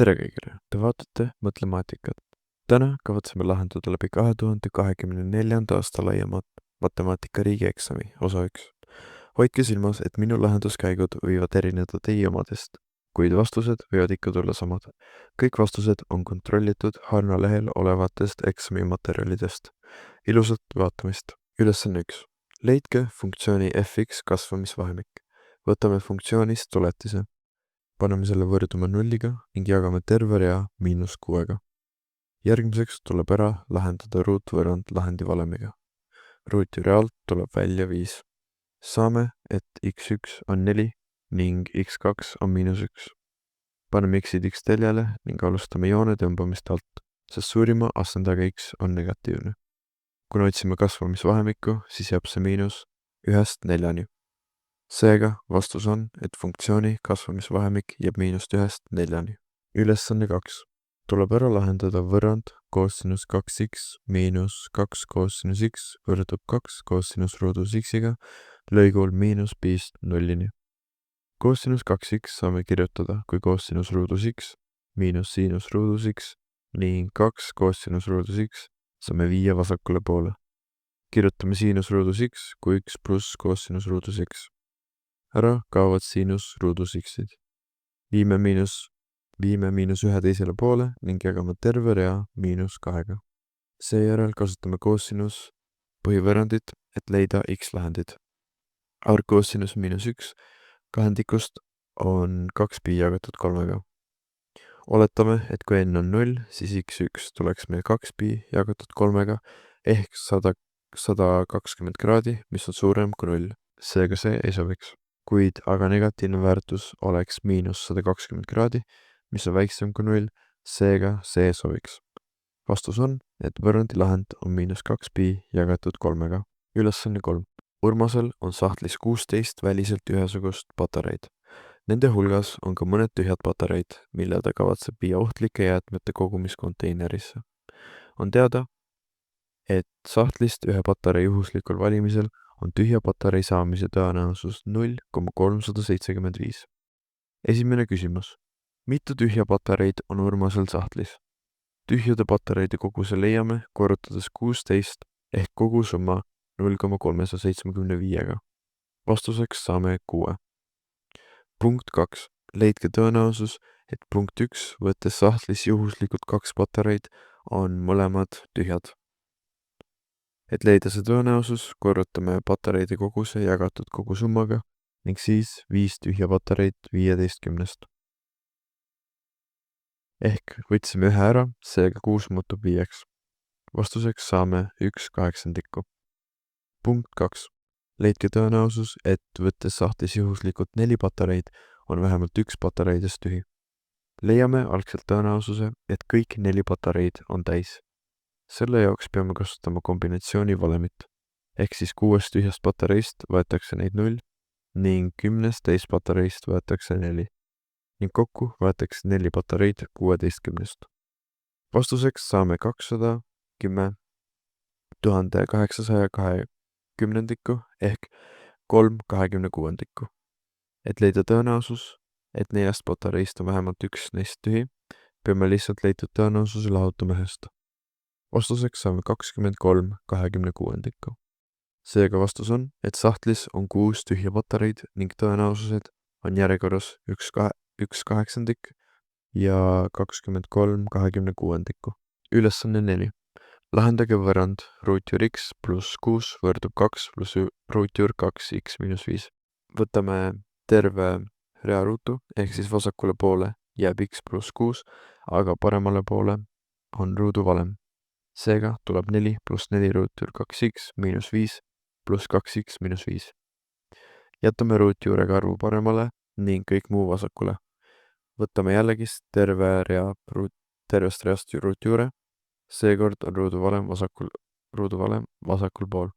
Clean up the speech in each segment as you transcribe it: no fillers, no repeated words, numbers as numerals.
tere kõigile, te vaatate Mõtlemaatikat. Täna kavatseme lahendada läbi 2024. aasta laiemat matemaatika riigieksami osa 1. Hoidke silmas, et minu lahenduskäigud võivad erineda teie omadest, kuid vastused võivad ikka tulla samad. Kõik vastused on kontrollitud Harna lehel olevatest eksamimaterjalidest. Ilusat vaatamist. Ülesanne 1. Leidke funktsiooni fx kasvamisvahemik. Võtame funktsioonist tuletise. Paneme selle võrduma nulliga ning jagame terve rea -6-ga. Järgmiseks tuleb ära lahendada ruutvõrrand lahendivalemiga. Ruutjuure alt tuleb välja 5. Saame, et x1 on 4 ning x2 on -1. Paneme x-id x-teljele ning alustame joone tõmbamist alt, sest suurima astendaga x on negatiivne. Kuna otsime kasvamisvahemikku, siis jääb see -1-st 4-ni. Seega vastus on, et funktsiooni kasvamisvahemik jääb -1-st 4-ni. Ülesanne 2. Tuleb ära lahendada võrrand coosinus 2x miinus 2 coosinus x võrdub 2 coosinus ruudus x-iga lõigul -π-st 0-ni. Coosinus 2x saame kirjutada kui coosinus ruudus x miinus siinus ruudus x ning 2 coosinus ruudus x saame viia vasakule poole. Kirjutame siinus ruudus x kui 1 pluss coosinus ruudus x. Ära kaovad siinus ruudus x-id. Viime -1 teisele poole ning jagame terve rea -2-ga. Seejärel kasutame coosinus põhivõrrandit, et leida x-lähendid. Arccoosinus -1 kahendikust on 2π jagatud 3-ga. Oletame, et kui n on 0, siis x1 tuleks meil 2π jagatud 3-ga ehk 120 kraadi, mis on suurem kui 0. Seega see ei sobiks. Kuid aga negatiivne väärtus oleks -120 kraadi, mis on väiksem kui 0, seega see sobiks. Vastus on, et võrrandi lahend on -2π jagatud 3-ga. Ülesanne 3. Urmasel on sahtlis 16 väliselt ühesugust patareid. Nende hulgas on ka mõned tühjad patareid, mille ta kavatseb viia ohtlike jäätmete kogumiskonteinerisse. On teada, et sahtlist ühe patarei juhuslikul valimisel on tühja patarei saamise tõenäosus 0,375. Esimene küsimus. Mitu tühja patareid on Urmasel sahtlis? Tühjade patareide koguse leiame korrutades 16 ehk kogusumma 0,375-ga. Vastuseks saame 6. Punkt 2. Leidke tõenäosus, et punkt 1 võttes sahtlis juhuslikult 2 patareid on mõlemad tühjad. Et leida see tõenäosus, korrutame patareide koguse jagatud kogusummaga ning siis 5 tühja patareid 15-st. Ehk võtsime ühe ära, seega 6 muutub 5. Vastuseks saame 1/8. Punkt 2. Leidke tõenäosus, et võttes sahtlis juhuslikult 4 patareid on vähemalt 1 patareidest tühi. Leiame algselt tõenäosuse, et kõik 4 patareid on täis. Selle jaoks peame kasutama kombinatsiooni valemit, ehk siis 6 tühjast patareist võetakse neid 0 ning 10 täispatareist võetakse 4 ning kokku võetakse 4 patareid 16-st. Vastuseks saame 210 820 ehk 3/26. Et leida tõenäosus, et 4 patareist on vähemalt 1 neist tühi, peame lihtsalt leitud tõenäosuse lahutama 1-st. Vastuseks saame 23/26. Seega vastus on, et sahtlis on 6 tühja patareid ning tõenäosused on järjekorras 1/8 ja 23/26. Ülesanne 4. Lahendage võrrand ruutjuur x pluss 6 võrdub 2 pluss ruutjuur 2x miinus 5. Võtame terve rea ruutu, ehk siis vasakule poole jääb x pluss 6, aga paremale poole on ruudu valem. Seega tuleb 4 pluss 4 ruutjuur 2x miinus 5 pluss 2x miinus 5. Jätame ruutjuurega arvu paremale ning kõik muu vasakule. Võtame jällegist tervest reast ruutjuure. Seekord on ruudu valem vasakul pool.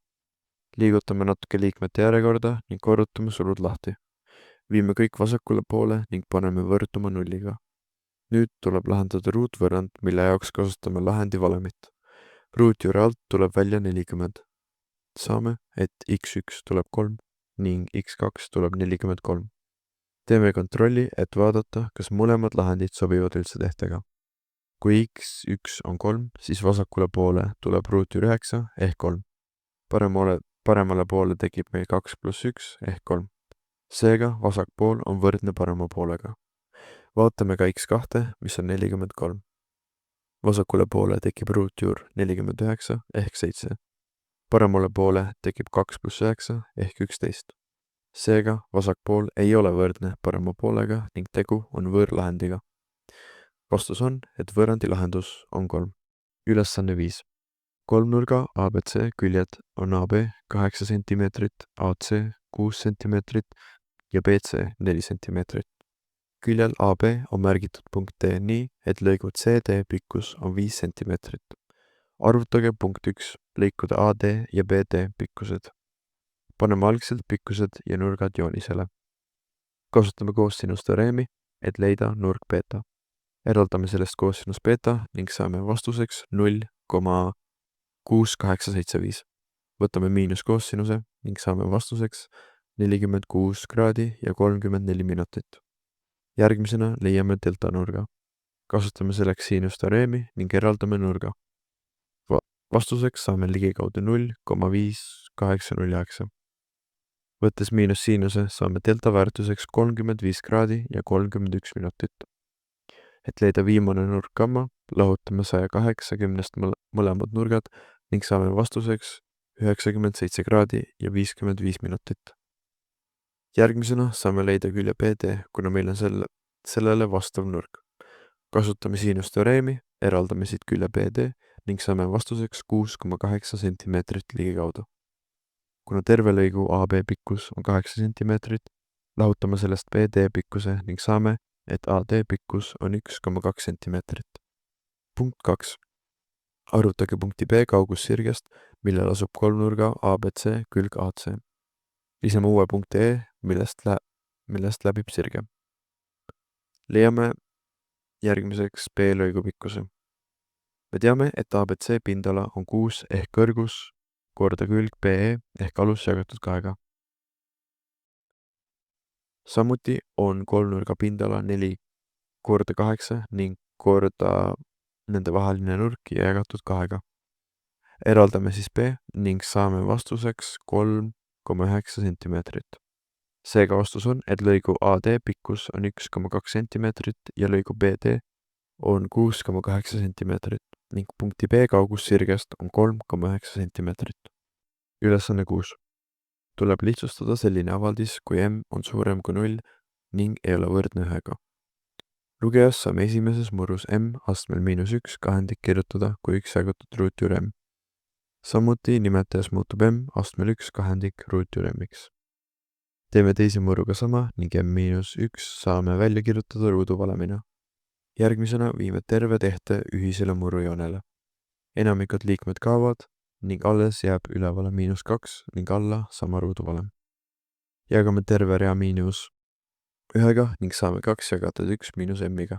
Liigutame natuke liikmete järjekorda ning korrutame sulud lahti. Viime kõik vasakule poole ning paneme võrduma 0-ga. Nüüd tuleb lahendada ruutvõrrand, mille jaoks kasutame lahendi valemit. Ruutjuure alt tuleb välja 40. Saame, et x1 tuleb 3 ning x2 tuleb 43. Teeme kontrolli, et vaadata, kas mõlemad lahendid sobivad üldse tehtega. Kui x1 on 3, siis vasakule poole tuleb ruutüür 9 ehk 3. Paremale poole tekib meil 2 + 1 ehk 3. Seega vasak pool on võrdne parema poolega. Vaatame ka x2, mis on 43. Vasakule poole tekib ruutjuur 49 ehk 7. Paremale poole tekib 2 + 9 ehk 11. Seega vasak pool ei ole võrdne parema poolega ning tegu on võõrlahendiga. Vastus on, et võõrandi lahendus on 3. Ülesanne 5. Kolmnurga ABC küljed on AB 8 cm, AC 6 cm ja BC 4 cm. Küljel AB on märgitud punkt D nii, et lõigu CD pikkus on 5 cm. Arvutage punkt 1 lõikude AD ja BD pikkused. Paneme algselt pikkused ja nurgad joonisele. Kasutame koossinusteoreemi, et leida nurk beta. Eraldame sellest koossinus beta ning saame vastuseks 0,6875. Võtame miinus koossinuse ning saame vastuseks 46 kraadi ja 34 minutit. Järgmisena leiame delta nurga. Kasutame selleks sinusteoreemi ning eraldame nurga. Vastuseks saame ligikaudu 0,5809. Võttes miinus siinuse saame delta väärtuseks 35 kraadi ja 31 minutit. Et leida viimane nurk gamma, lahutame 180 mõlemad nurgad ning saame vastuseks 97 kraadi ja 55 minutit. Järgmisena saame leida külje BD, kuna meil on sellele vastav nurk. Kasutame sinusteoreemi, eraldame siit külje BD ning saame vastuseks 6,8 cm ligikaudu. Kuna terve lõigu AB pikkus on 8 cm, lahutame sellest BD pikkuse ning saame, et AD pikkus on 1,2 cm. Punkt 2. Arvutage punkti B kaugus sirgest, millel asub kolmnurga ABC külg AC. Lisame uue punkti E, millest läbib sirge. Leiame järgmiseks B lõigu pikkuse. Me teame, et ABC pindala on 6 ehk kõrgus korda külg BE ehk alus jagatud 2. Samuti on kolmnurga pindala 4 korda 8 ning korda nende vaheline nurk jagatud 2. Eraldame siis B ning saame vastuseks 3,9 cm. Seega vastus on, et lõigu AD pikkus on 1,2 cm ja lõigu BD on 6,8 cm ning punkti B kaugus sirgest on 3,9 cm. Ülesanne 6. Tuleb lihtsustada selline avaldis, kui m on suurem kui 0 ning ei ole võrdne 1-ga. Lugejas saame esimeses murus m astmel -1 kahendik kirjutada kui 1 jagatud ruutüür m. Samuti nimetajas muutub m astmel 1 kahendik ruutüür m-iks. Teeme teise murruga sama ning m-1 saame välja kirjutada ruuduvalemina. Järgmisena viime terve tehte ühisele murrujoonele. Enamikud liikmed kaovad ning alles jääb ülevale -2 ning alla sama ruuduvalem. Jagame terve rea -1-ga ning saame 2 jagatud 1 miinus m-iga.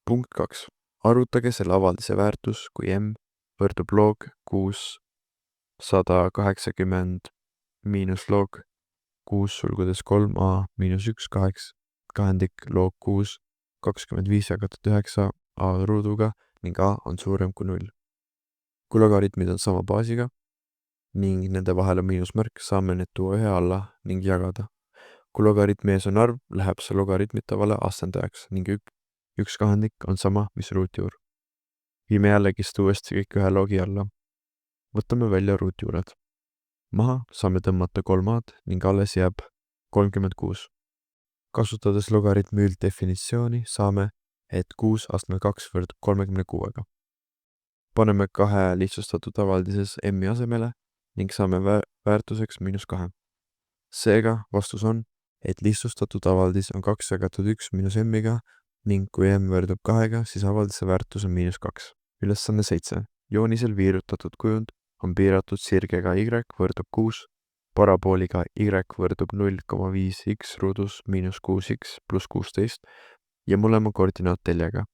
Punkt 2. Arvutage selle avaldise väärtus, kui m võrdub log 6 180 miinus log 6 sulgudes 3a miinus 1 kahendik log 6 25 jagatud 9 a ruuduga ning a on suurem kui 0. Kui logaritmid on sama baasiga ning nende vahel on miinusmärk, saame need tuua ühe alla ning jagada. Kui logaritmi ees on arv, läheb see logaritmitavale asendajaks ning 1 kahendik on sama, mis ruutjuur. Viime jällegist uuesti kõik ühe logi alla. Võtame välja ruutjuured. Maha saame tõmmata 3a ning alles jääb 36. Kasutades logaritmi ülddefinitsiooni saame, et 6 astmel 2 võrdub 36-ga. Paneme 2 lihtsustatud avaldises m-i asemele ning saame väärtuseks -2. Seega vastus on, et lihtsustatud avaldis on 2 jagatud 1 miinus m-iga ning kui m võrdub 2-ga, siis avaldise väärtus on -2. Ülesanne 7. Joonisel viirutatud kujund on piiratud sirgega y võrdub 6, parabooliga y võrdub 0,5x ruudus -6x pluss 16 ja mõlema koordinaat teljega.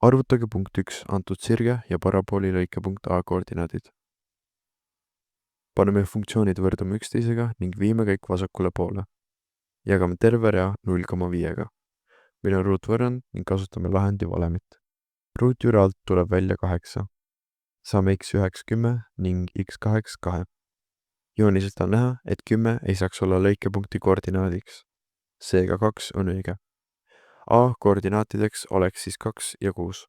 Arvutage punkt 1 antud sirge ja parabooli lõikepunkt A koordinaadid. Paneme funktsioonid võrduma üksteisega ning viime kõik vasakule poole. Jagame terve rea 0,5-ga. Meil on ruutvõrrand ning kasutame lahendi valemit. Ruutjuure alt tuleb välja 8. Saame x1 10 ning x2 2. Jooniselt on näha, et 10 ei saaks olla lõikepunkti koordinaadiks. Seega 2 on õige. A koordinaatideks oleks siis 2 ja 6.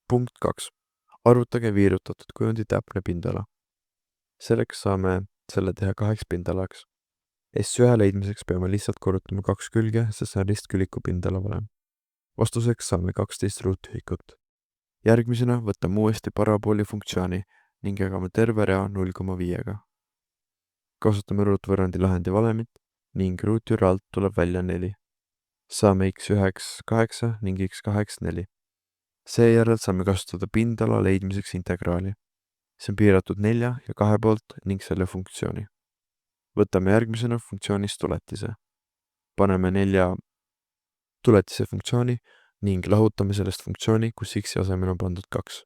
Punkt 2. Arvutage viirutatud kujundi täpne pindala. Selleks saame selle teha 2 pindalaks. S1 leidmiseks peame lihtsalt korrutama 2 külge, sest see on ristküliku pindala valem. Vastuseks saame 12 ruutühikut. Järgmisena võtame uuesti parabooli funktsiooni ning jagame terve rea 0,5-ga. Kasutame ruutvõrrandi lahendi valemit ning ruutjuure alt tuleb välja 4. Saame x1 8 ning x2 4. Seejärel saame kasutada pindala leidmiseks integraali. See on piiratud 4 ja 2 poolt ning selle funktsiooni. Võtame järgmisena funktsioonist tuletise. Paneme 4 tuletise funktsiooni ning lahutame sellest funktsiooni, kus x asemel on pandud 2.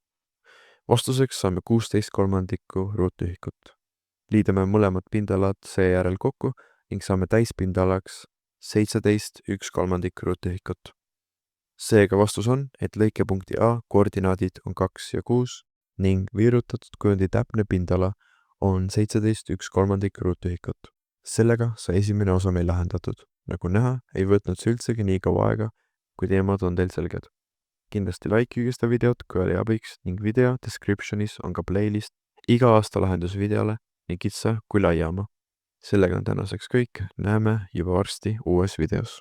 Vastuseks saame 16/3 ruutühikut. Liidame mõlemad pindalad seejärel kokku ning saame täispindalaks 17 1/3 ruutühikut. Seega vastus on, et lõikepunkti A koordinaadid on 2 ja 6 ning viirutatud kujundi täpne pindala on 17 1/3 ruutühikut. Sellega sai esimene osa meil lahendatud. Nagu näha, ei võtnud see üldsegi nii kaua aega, kui teemad on teil selged. Kindlasti likeige seda videot, kui oli abiks ning video descriptionis on ka playlist iga aasta lahendusvideole nii kitsa kui laia oma. Sellega on tänaseks kõik, näeme juba varsti uues videos.